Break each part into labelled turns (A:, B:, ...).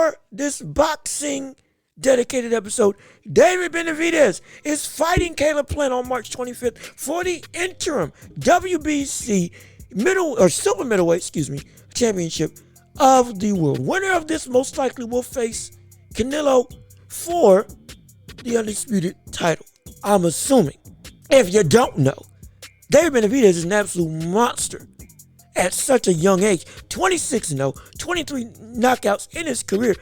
A: for this boxing dedicated episode, David Benavidez is fighting Caleb Plant on March 25th for the interim WBC silver middleweight, championship of the world. Winner of this most likely will face Canelo for the undisputed title. I'm assuming. If you don't know, David Benavidez is an absolute monster at such a young age. 26-0, 23 knockouts in his career.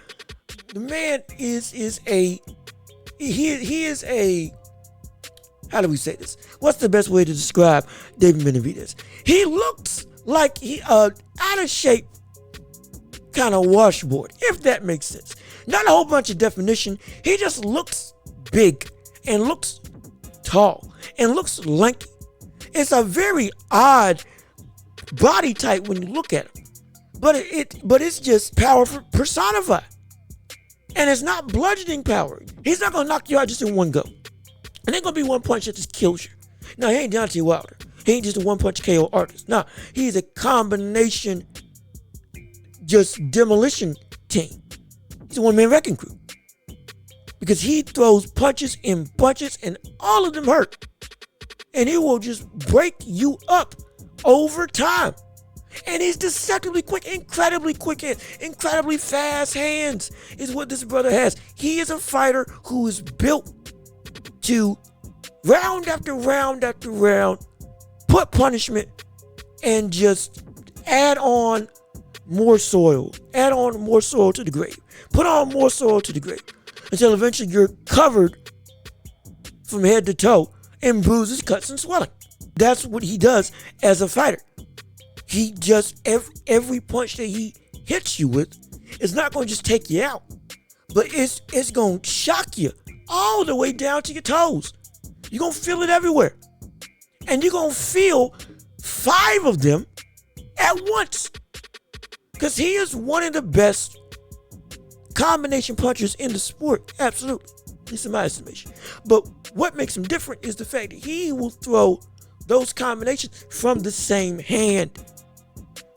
A: The man is a how do we say this? What's the best way to describe David Benavidez? He looks like he out of shape kind of washboard, if that makes sense. Not a whole bunch of definition. He just looks big and looks tall and looks lanky. It's a very odd body type when you look at him, but it's just power personified, and it's not bludgeoning power. He's not gonna knock you out just in one go. And ain't gonna be one punch that just kills you. No, he ain't Deontay Wilder. He ain't just a one punch KO artist. No, he's a combination, just demolition team. He's a one man wrecking crew because he throws punches and bunches, and all of them hurt, and he will just break you up over time. And he's deceptively quick, incredibly quick hands, incredibly fast hands is what this brother has. He is a fighter who is built to round after round after round put punishment and just add on more soil to the grave, put on more soil to the grave until eventually you're covered from head to toe in bruises, cuts, and swelling. That's what he does as a fighter. He just, every punch that he hits you with is not going to just take you out, but it's going to shock you all the way down to your toes. You're going to feel it everywhere. And you're going to feel 5 of them at once. Because he is one of the best combination punchers in the sport. Absolutely. At least in my estimation. But what makes him different is the fact that he will throw those combinations from the same hand.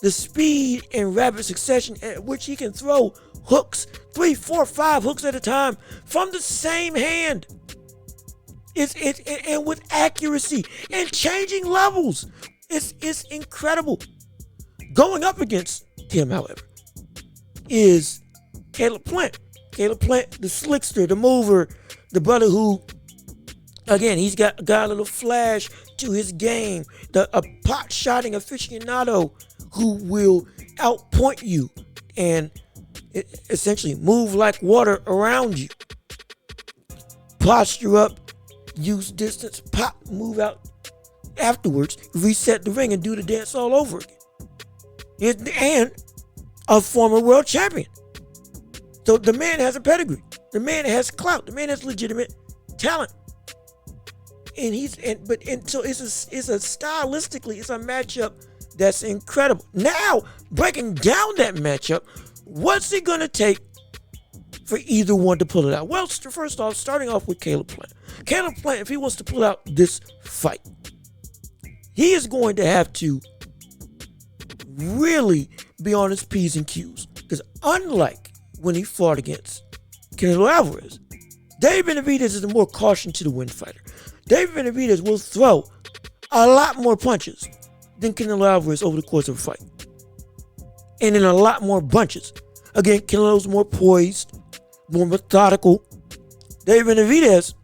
A: The speed and rapid succession at which he can throw hooks, 3, 4, 5 hooks at a time from the same hand. And with accuracy and changing levels. It's incredible. Going up against him, however, is Caleb Plant. Caleb Plant, the slickster, the mover, the brother who, again, he's got a little flash to his game. A pot-shotting aficionado who will outpoint you and essentially move like water around you. Posture up, use distance, pop, move out afterwards, reset the ring and do the dance all over again. And a former world champion. So the man has a pedigree. The man has clout. The man has legitimate talent. And so it's a matchup that's incredible. Now, breaking down that matchup, what's it going to take for either one to pull it out? Well, first off, starting off with Caleb Plant. Caleb Plant, if he wants to pull out this fight, he is going to have to really be on his P's and Q's. Because unlike when he fought against Canelo Alvarez, David Benavidez is a more caution to the wind fighter. David Benavidez will throw a lot more punches than Canelo Alvarez over the course of a fight. And in a lot more bunches. Again, Canelo's more poised, more methodical. David Benavidez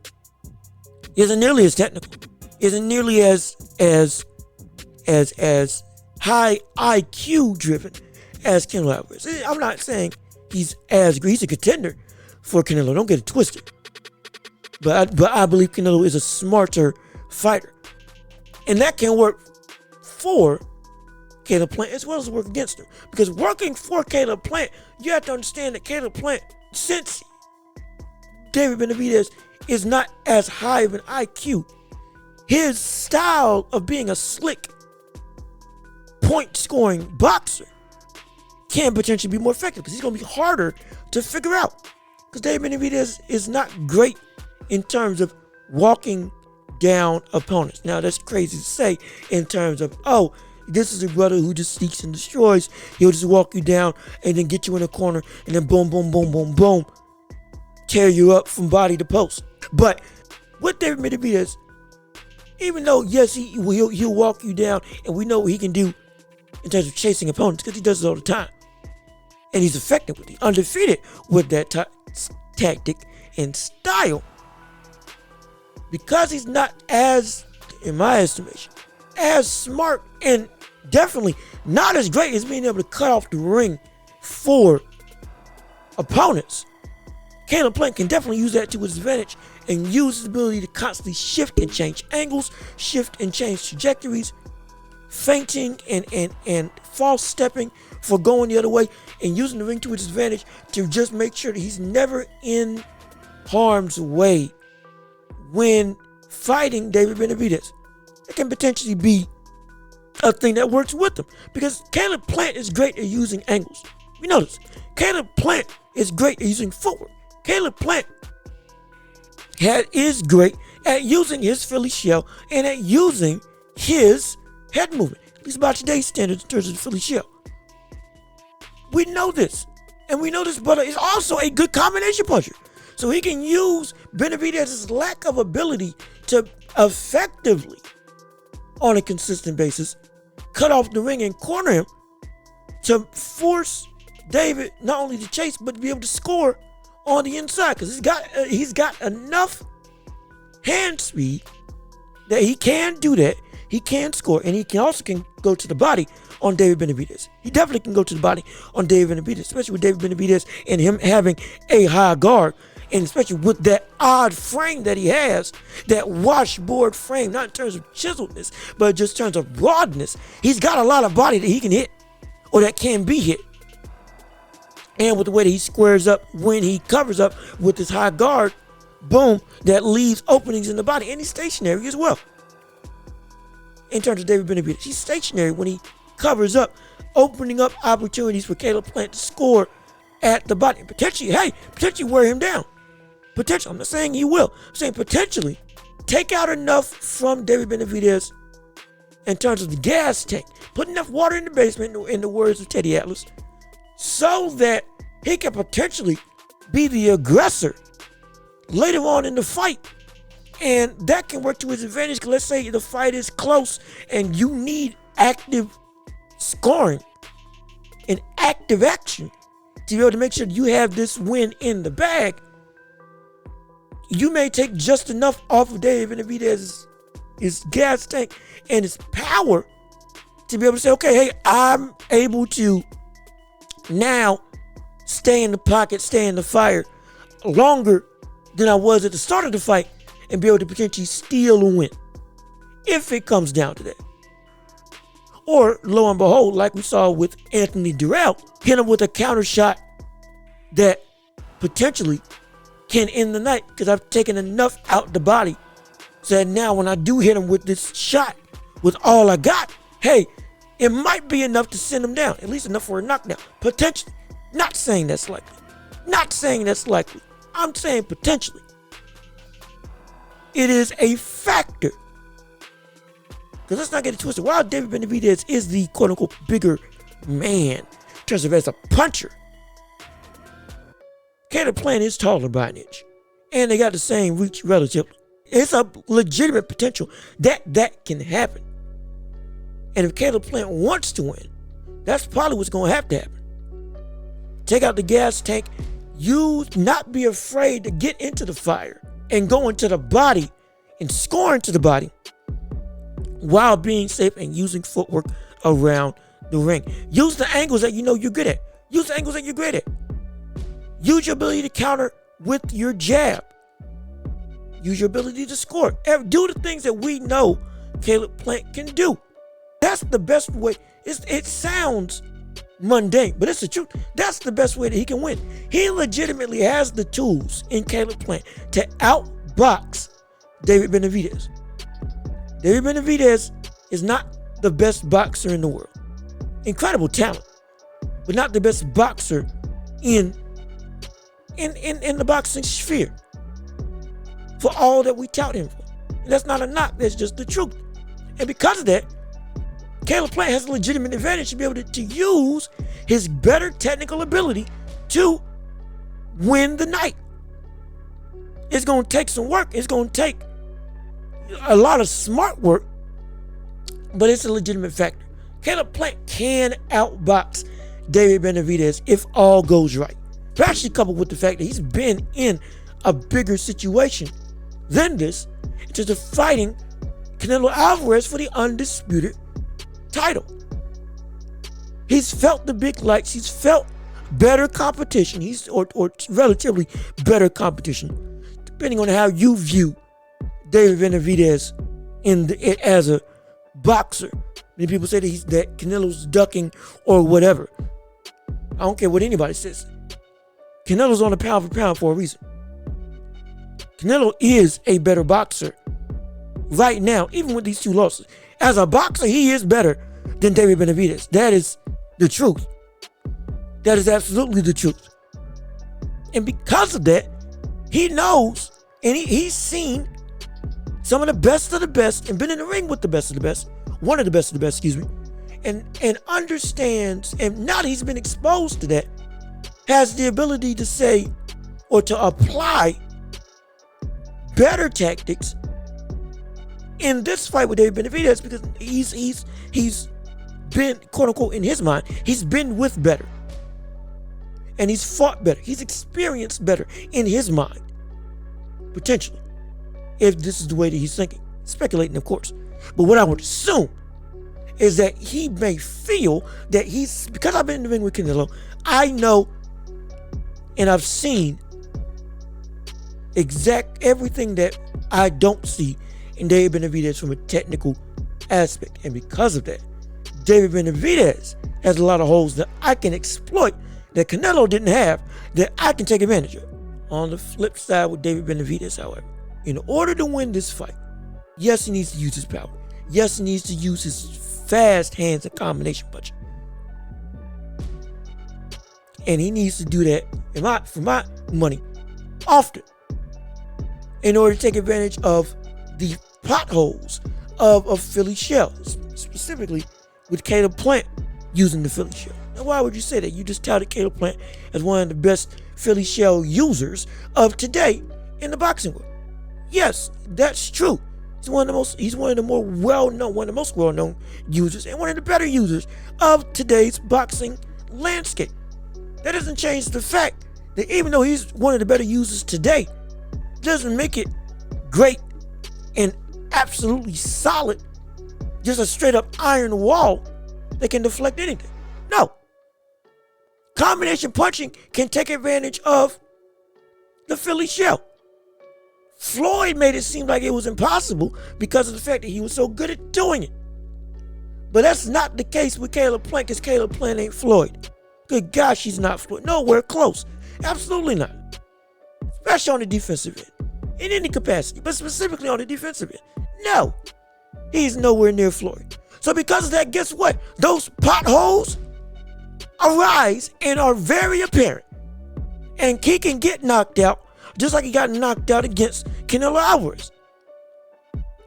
A: isn't nearly as technical, isn't nearly as high IQ driven as Canelo Alvarez. I'm not saying he's a contender for Canelo, don't get it twisted. But I believe Canelo is a smarter fighter. And that can work for Caleb Plant as well as work against him. Because working for Caleb Plant, you have to understand that Caleb Plant, since David Benavidez is not as high of an IQ, his style of being a slick point-scoring boxer can potentially be more effective because he's going to be harder to figure out. Because David Benavidez is not great in terms of walking down opponents. Now, that's crazy to say in terms of, This is a brother who just seeks and destroys. He'll just walk you down and then get you in a corner and then boom, boom, boom, boom, boom, tear you up from body to post. But with David Benavidez, even though, yes, he'll walk you down, and we know what he can do in terms of chasing opponents because he does it all the time. And he's effective with it. Undefeated with that tactic and style. Because he's not as, in my estimation, as smart and definitely not as great as being able to cut off the ring for opponents. Caleb Plant can definitely use that to his advantage and use his ability to constantly shift and change angles, shift and change trajectories, feinting and false stepping for going the other way, and using the ring to his advantage to just make sure that he's never in harm's way when fighting David Benavidez. It can potentially be a thing that works with him because Caleb Plant is great at using angles. You notice, Caleb Plant is great at using footwork. Caleb Plant is great at using his Philly shell and at using his head movement, at least by today's standards in terms of the Philly shell. We know this, and we know this brother is also a good combination puncher. So he can use Benavidez's lack of ability to effectively, on a consistent basis, cut off the ring and corner him to force David not only to chase but to be able to score on the inside, because he's got enough hand speed that he can do that. He can score, and he can go to the body on David Benavidez. He definitely can go to the body on David Benavidez, especially with David Benavidez and him having a high guard, and especially with that odd frame that he has, that washboard frame, not in terms of chiseledness, but just in terms of broadness. He's got a lot of body that he can hit, or that can be hit. And with the way that he squares up when he covers up with his high guard, boom, that leaves openings in the body. And he's stationary as well. In terms of David Benavidez, he's stationary when he covers up, opening up opportunities for Caleb Plant to score at the body. Potentially wear him down. Potentially, I'm not saying he will. I'm saying potentially take out enough from David Benavidez in terms of the gas tank. Put enough water in the basement, in the words of Teddy Atlas, so that he can potentially be the aggressor later on in the fight. And that can work to his advantage, because let's say the fight is close and you need active scoring and active action to be able to make sure you have this win in the bag. You may take just enough off of David Benavidez's his gas tank and his power to be able to say, okay, hey, I'm able to now stay in the pocket, stay in the fire longer than I was at the start of the fight, and be able to potentially steal a win if it comes down to that. Or lo and behold, like we saw with Anthony Durrell, hit him with a counter shot that potentially can end the night, because I've taken enough out the body so that now when I do hit him with this shot with all I got, hey, it might be enough to send him down, at least enough for a knockdown. Potentially. Not saying that's likely. I'm saying potentially. It is a factor. Because let's not get it twisted. While David Benavidez is the quote-unquote bigger man in terms of as a puncher, Caleb Plant is taller by an inch. And they got the same reach relatively. It's a legitimate potential that can happen. And if Caleb Plant wants to win, that's probably what's going to have to happen. Take out the gas tank. You not be afraid to get into the fire and go into the body and score into the body while being safe and using footwork around the ring. Use the angles that you know you're good at. Use your ability to counter with your jab. Use your ability to score. Do the things that we know Caleb Plant can do. That's the best way. It sounds mundane, but it's the truth. That's the best way that he can win. He legitimately has the tools in Caleb Plant to outbox David Benavidez. David Benavidez is not the best boxer in the world. Incredible talent, but not the best boxer in the boxing sphere. For all that we tout him for. And that's not a knock, that's just the truth. And because of that, Caleb Plant has a legitimate advantage to be able to use his better technical ability to win the night. It's going to take some work. It's going to take a lot of smart work, but it's a legitimate factor. Caleb Plant can outbox David Benavidez if all goes right. Especially coupled with the fact that he's been in a bigger situation than this, in terms of fighting Canelo Alvarez for the undisputed title. He's felt the big lights. He's felt better competition. Or relatively better competition, depending on how you view David Benavidez as a boxer. Many people say that Canelo's ducking or whatever. I don't care what anybody says. Canelo's on a pound for pound for a reason. Canelo is a better boxer right now, even with these two losses. As a boxer, he is better than David Benavidez. That is the truth. That is absolutely the truth. And because of that, he knows, and he's seen some of the best and been in the ring with the best of the best, one of the best of the best, excuse me, and understands, and now that he's been exposed to that, has the ability to say or to apply better tactics in this fight with David Benavidez, because he's been, quote unquote, in his mind, he's been with better. And he's fought better. He's experienced better in his mind. Potentially. If this is the way that he's thinking. Speculating, of course. But what I would assume is that he may feel that because I've been in the ring with Canelo, I know and I've seen everything that I don't see in David Benavidez from a technical aspect. And because of that, David Benavidez has a lot of holes that I can exploit that Canelo didn't have, that I can take advantage of. On the flip side with David Benavidez, however, in order to win this fight, yes, he needs to use his power. Yes, he needs to use his fast hands and combination punching. And he needs to do that, for my money, often, in order to take advantage of the potholes of a Philly shell, specifically with Caleb Plant using the Philly shell. Now, why would you say that? You just touted Caleb Plant as one of the best Philly shell users of today in the boxing world. Yes, that's true. He's one of the most well-known users and one of the better users of today's boxing landscape. That doesn't change the fact that even though he's one of the better users today, doesn't make it great and absolutely solid, just a straight up iron wall that can deflect anything. No. Combination punching can take advantage of the Philly shell. Floyd made it seem like it was impossible because of the fact that he was so good at doing it. But that's not the case with Caleb Plant, because Caleb Plant ain't Floyd. Good gosh, he's not Floyd. Nowhere close. Absolutely not. Especially on the defensive end. In any capacity, but specifically on the defensive end. No. He's nowhere near Floyd. So because of that, guess what? Those potholes arise and are very apparent. And he can get knocked out just like he got knocked out against Canelo Alvarez.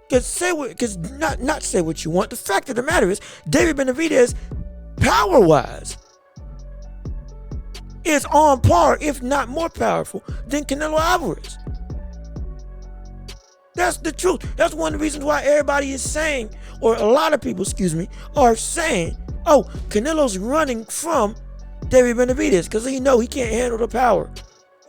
A: Not say what you want. The fact of the matter is, David Benavidez, power-wise, is on par, if not more powerful, than Canelo Alvarez. That's the truth. That's one of the reasons why everybody is saying, or a lot of people, are saying, oh, Canelo's running from David Benavidez because he can't handle the power.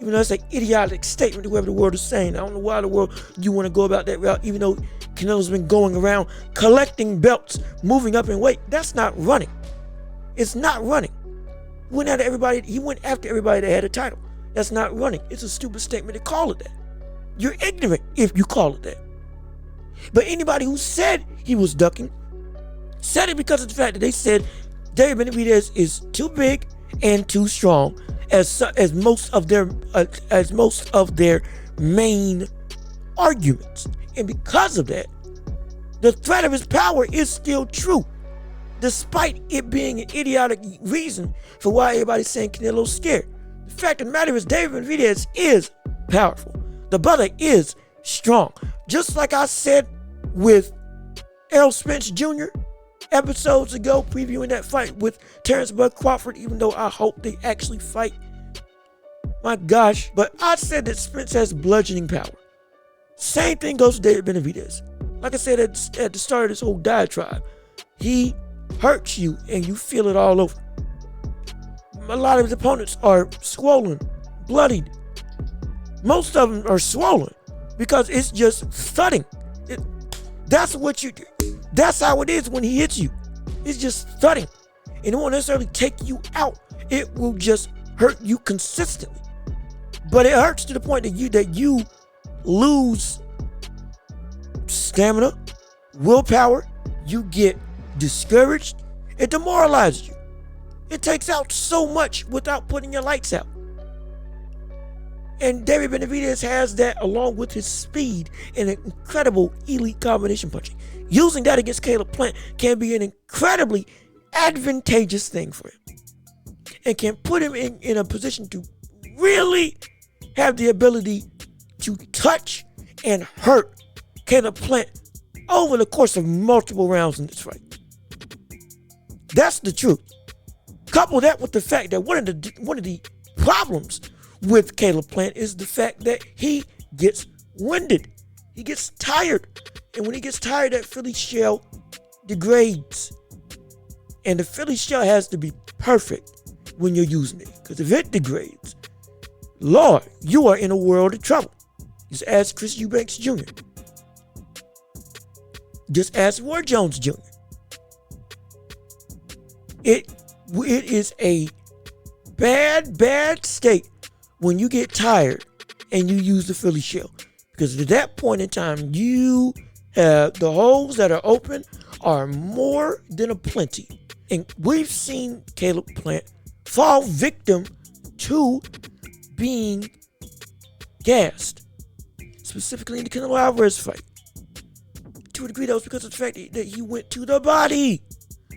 A: Even though it's an idiotic statement, whoever the world is saying. I don't know why the world you want to go about that route, even though Canelo's been going around collecting belts, moving up in weight. That's not running. It's not running. He went after everybody that had a title. That's not running. It's a stupid statement to call it that. You're ignorant if you call it that. But anybody who said he was ducking said it because of the fact that they said David Benavidez is too big and too strong as most of their main arguments. And because of that, the threat of his power is still true, despite it being an idiotic reason for why everybody's saying Canelo's scared. The fact of the matter is, David Benavidez is powerful. The brother is strong. Just like I said with Errol Spence Jr., episodes ago, previewing that fight with Terrence Bud Crawford, even though I hope they actually fight. My gosh. But I said that Spence has bludgeoning power. Same thing goes to David Benavidez. Like I said at the start of this whole diatribe, he hurts you and you feel it all over. A lot of his opponents are swollen, bloodied. Most of them are swollen because it's just thudding. That's how it is when he hits you. It's just thudding. And it won't necessarily take you out. It will just hurt you consistently. But it hurts to the point that you lose stamina, willpower, you get discouraged, it demoralizes you. It takes out so much without putting your lights out. And David Benavidez has that along with his speed and an incredible elite combination punching. Using that against Caleb Plant can be an incredibly advantageous thing for him. And can put him in a position to really have the ability to touch and hurt Caleb Plant over the course of multiple rounds in this fight. That's the truth. Couple that with the fact that one of the problems with Caleb Plant is the fact that he gets winded. He gets tired. And when he gets tired, that Philly shell degrades. And the Philly shell has to be perfect when you're using it. Because if it degrades, Lord, you are in a world of trouble. Just ask Chris Eubanks Jr. Just ask Roy Jones Jr. It is a bad state when you get tired and you use the Philly shell. Because at that point in time, you have the holes that are open are more than aplenty. And we've seen Caleb Plant fall victim to being gassed. Specifically in the Canelo Alvarez fight. To a degree, that was because of the fact that he went to the body.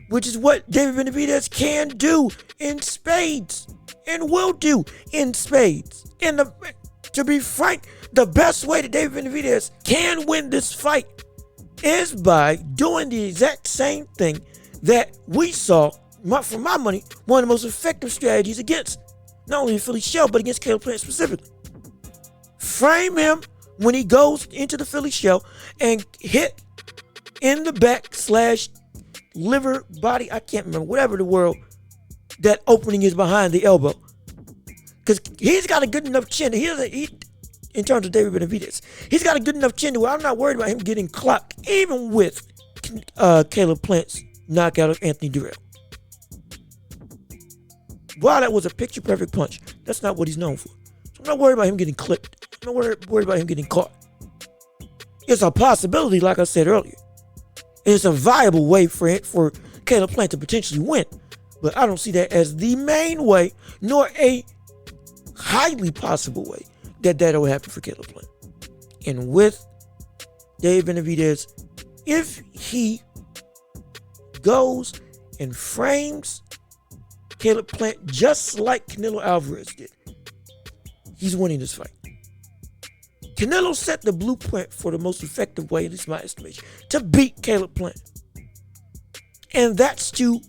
A: Which is what David Benavidez can do in spades. And will do in spades. And to be frank, the best way that David Benavidez can win this fight is by doing the exact same thing that we saw, for my money, one of the most effective strategies against not only the Philly shell, but against Caleb Plant specifically. Frame him when he goes into the Philly shell and hit in the back / liver, body, I can't remember, whatever the world that opening is behind the elbow. Because he's got a good enough chin. In terms of David Benavidez, he's got a good enough chin to where I'm not worried about him getting clocked, even with Caleb Plant's knockout of Anthony Durrell. While that was a picture-perfect punch, that's not what he's known for. So I'm not worried about him getting clipped. I'm not worried about him getting caught. It's a possibility, like I said earlier. It's a viable way for Caleb Plant to potentially win. But I don't see that as the main way, nor a highly possible way that will happen for Caleb Plant. And with David Benavidez, if he goes and frames Caleb Plant just like Canelo Alvarez did, he's winning this fight. Canelo set the blueprint for the most effective way, at least my estimation, to beat Caleb Plant. And that's to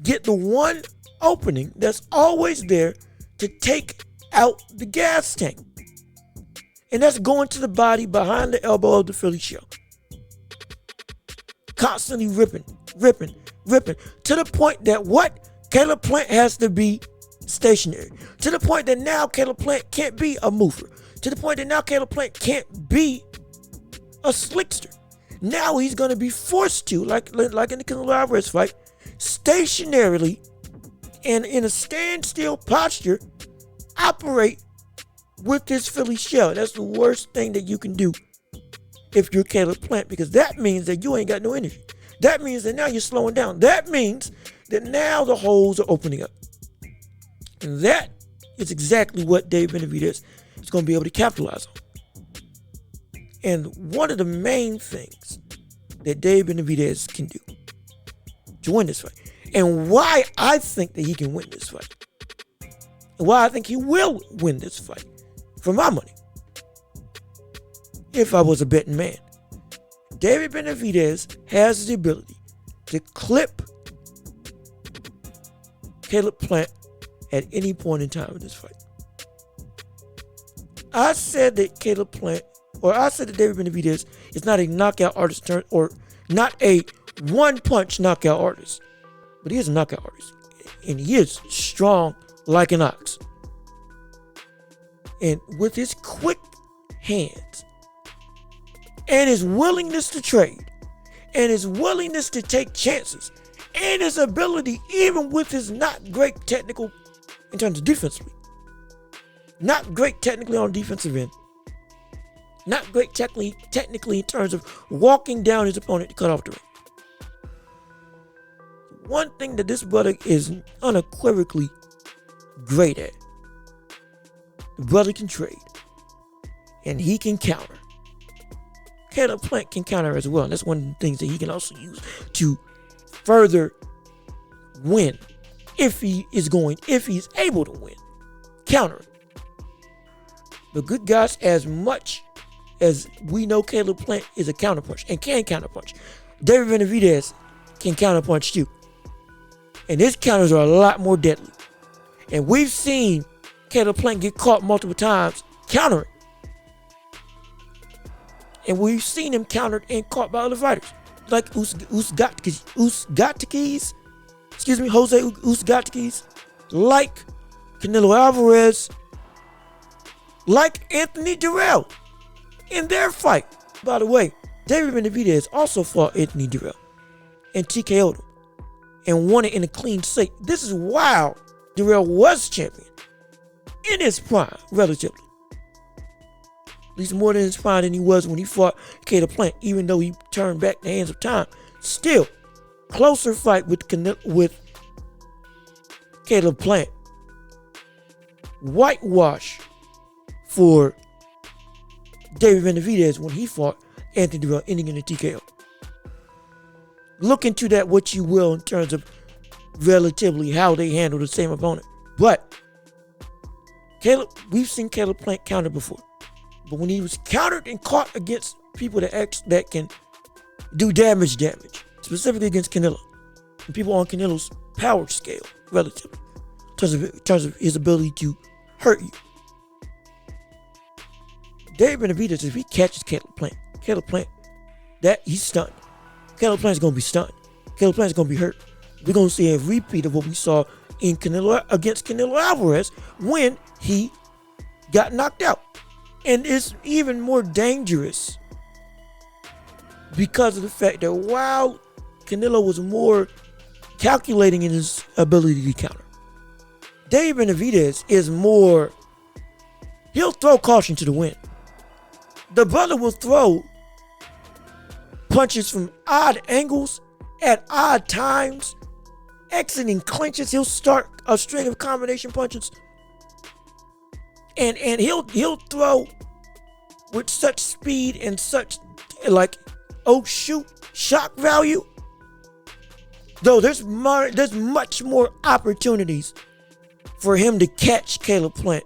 A: get the one opening that's always there to take out the gas tank. And that's going to the body behind the elbow of the Philly shell. Constantly ripping. To the point that Caleb Plant has to be stationary. To the point that now Caleb Plant can't be a mover. To the point that now Caleb Plant can't be a slickster. Now he's going to be forced to, like in the Canelo Alvarez fight, stationarily and in a standstill posture, operate with this Philly shell. That's the worst thing that you can do if you're Caleb Plant, because that means that you ain't got no energy. That means that now you're slowing down. That means that now the holes are opening up. And that is exactly what David Benavidez is going to be able to capitalize on. And one of the main things that David Benavidez can do to win this fight, and why I think that he can win this fight, and why I think he will win this fight, for my money, if I was a betting man, David Benavidez has the ability to clip Caleb Plant at any point in time in this fight. I said that Caleb Plant, or I said that David Benavidez is not a knockout artist or not a one-punch knockout artist, but he is a knockout artist, and he is strong like an ox. And with his quick hands and his willingness to trade and his willingness to take chances and his ability, even with his not great technical in terms of defensively, not great technically on defensive end, not great technically in terms of walking down his opponent to cut off the ring. One thing that this brother is unequivocally great at, the brother can trade, and he can counter. Caleb Plant can counter as well, and that's one of the things that he can also use to further win if he's able to win, countering. But good guys, as much as we know Caleb Plant is a counterpunch and can counterpunch, David Benavidez can counterpunch too. And his counters are a lot more deadly. And we've seen Caleb Plant get caught multiple times countering. And we've seen him countered and caught by other fighters. Like Jose Usgatkis, like Canelo Alvarez, like Anthony Dirrell in their fight. By the way, David Benavidez also fought Anthony Dirrell and TKO'd him and won it in a clean slate. This is while Dirrell was champion in his prime, relatively. At least more than his prime than he was when he fought Caleb Plant, even though he turned back the hands of time. Still, closer fight with Caleb Plant. Whitewash for David Benavidez when he fought Anthony Dirrell, ending in a TKO. Look into that what you will in terms of relatively how they handle the same opponent. But we've seen Caleb Plant counter before. But when he was countered and caught against people that can do damage, specifically against Canelo, and people on Canelo's power scale, relatively, in terms of his ability to hurt you. David Benavidez, if he catches Caleb Plant, that he's stunned. Caleb Plant's gonna be stunned. Caleb Plant's gonna be hurt. We're gonna see a repeat of what we saw in against Canelo Alvarez when he got knocked out. And it's even more dangerous because of the fact that while Canelo was more calculating in his ability to counter, David Benavidez is more, he'll throw caution to the wind. The brother will throw punches from odd angles at odd times, exiting clinches. He'll start a string of combination punches. And he'll throw with such speed and such shock value. Though there's much more opportunities for him to catch Caleb Plant,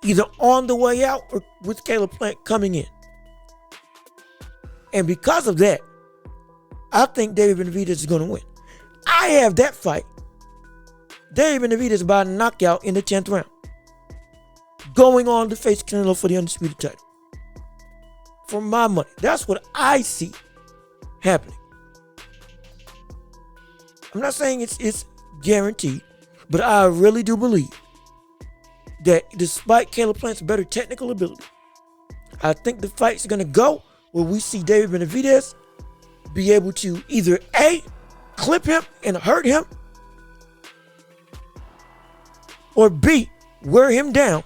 A: either on the way out or with Caleb Plant coming in. And because of that, I think David Benavidez is going to win. I have that fight, David Benavidez by knockout in the 10th round, going on to face Canelo for the undisputed title. For my money, that's what I see happening. I'm not saying it's guaranteed, but I really do believe that despite Caleb Plant's better technical ability, I think the fight's going to go where we see David Benavidez be able to either A, clip him and hurt him, or B, wear him down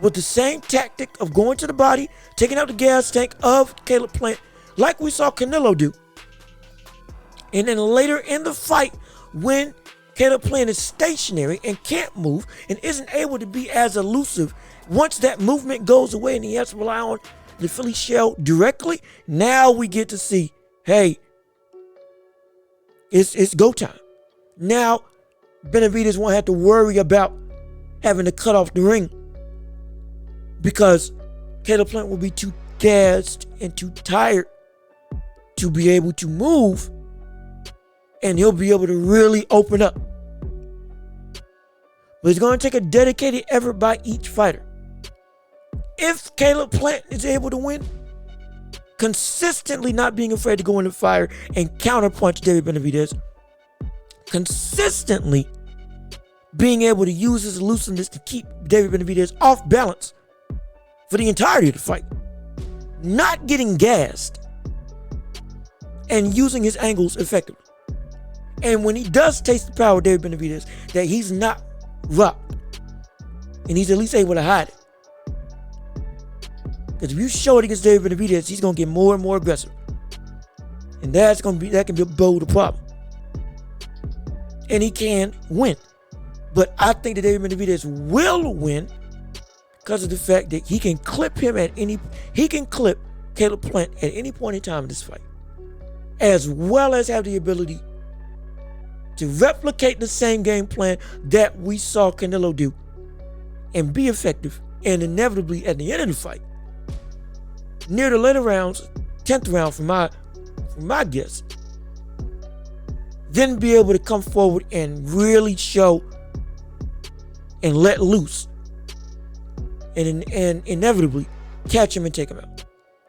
A: with the same tactic of going to the body, taking out the gas tank of Caleb Plant, like we saw Canelo do. And then later in the fight, when Caleb Plant is stationary and can't move and isn't able to be as elusive, once that movement goes away and he has to rely on the Philly shell directly, now we get to see, hey, it's go time. Now Benavidez won't have to worry about having to cut off the ring because Caleb Plant will be too gassed and too tired to be able to move, and he'll be able to really open up. But it's going to take a dedicated effort by each fighter. If Caleb Plant is able to win, consistently not being afraid to go in the fire and counterpunch David Benavidez, consistently being able to use his elusiveness to keep David Benavidez off balance for the entirety of the fight, not getting gassed, and using his angles effectively. And when he does taste the power of David Benavidez, that he's not rocked, and he's at least able to hide it. Because if you show it against David Benavidez, he's going to get more and more aggressive. And that can be a bold problem. And he can win. But I think that David Benavidez will win because of the fact that he can clip Caleb Plant at any point in time in this fight, as well as have the ability to replicate the same game plan that we saw Canelo do and be effective, and inevitably at the end of the fight, near the later rounds, 10th round from my guess, then be able to come forward and really show and let loose and inevitably catch him and take him out.